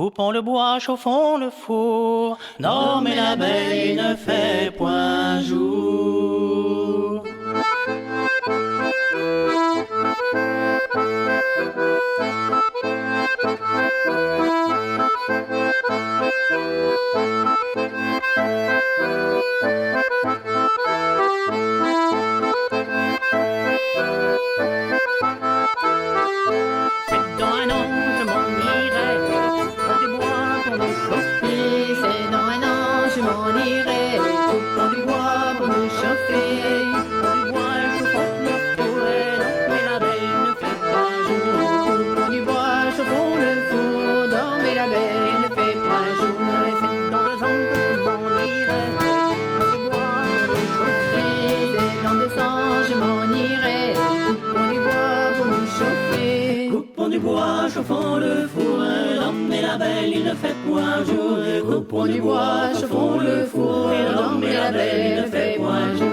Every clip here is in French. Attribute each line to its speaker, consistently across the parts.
Speaker 1: Coupons le bois, chauffons le four. Non, mais l'abeille ne fait point jour. C'est dans un an je m'en irai, coupons du bois pour nous chauffer.
Speaker 2: C'est dans un an je m'en irai, coupons du bois pour nous chauffer.
Speaker 1: Coupons du bois, chauffons le four, et non, mais l'abeille ne fait pas jour.
Speaker 2: Coupons du bois, chauffons le four, dormez l'abeille ne fait pas jour.
Speaker 1: Et c'est dans 2 ans que je m'en irai, coupons du bois pour nous chauffer.
Speaker 2: C'est dans 200 je m'en irai, coupons du bois pour nous chauffer.
Speaker 1: Coupons du bois, chauffons le four, l'homme et l'abeille, il ne fait point jour.
Speaker 2: Coupons du bois, chauffons le four, l'homme et l'abeille ne fait point jour.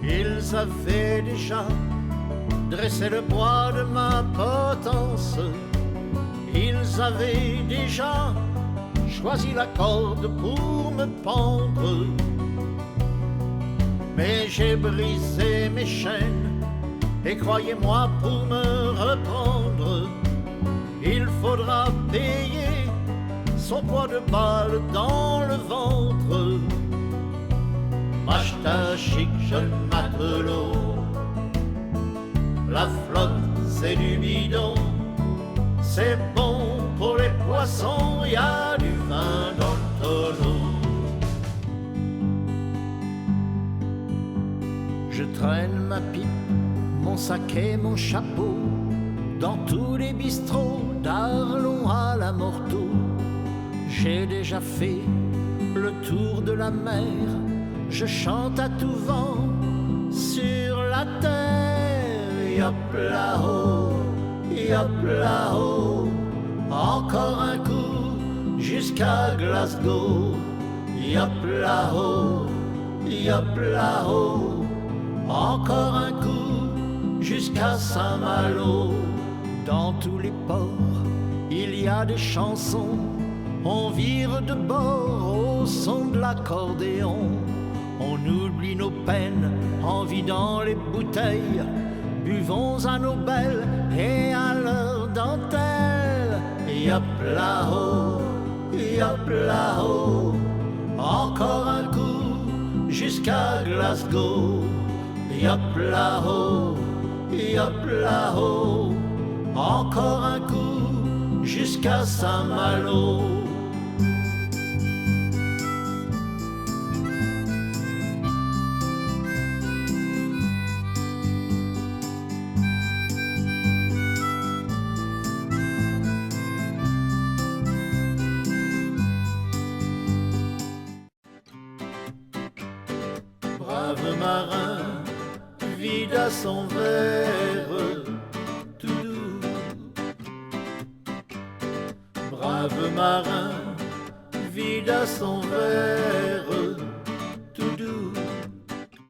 Speaker 3: Ils avaient déjà dressé le bois de ma potence. Ils avaient déjà choisi la corde pour me pendre. Mais j'ai brisé mes chaînes et croyez-moi, pour me reprendre, il faudra payer son poids de balle dans le ventre. Machta chic, jeune matelot, la flotte c'est du bidon, c'est bon pour les poissons, y a du vin dans le tonneau. Je traîne ma pipe, mon sac et mon chapeau dans tous les bistrots d'Arlon à la Morteau. J'ai déjà fait le tour de la mer, je chante à tout vent sur la terre. Yop là-haut, yop là-haut, encore un coup jusqu'à Glasgow. Yop là-haut, yop là-haut, encore un coup jusqu'à Saint-Malo. Dans tous les ports, il y a des chansons, on vire de bord au son de l'accordéon. On oublie nos peines en vidant les bouteilles, buvons à nos belles et à leurs dentelle. Yop là-haut, yop là-haut, encore un coup jusqu'à Glasgow. Yop là-haut, yop là-haut, encore un coup jusqu'à Saint-Malo. Brave marin, vide à son verre, tout doux. Brave marin, vide à son verre,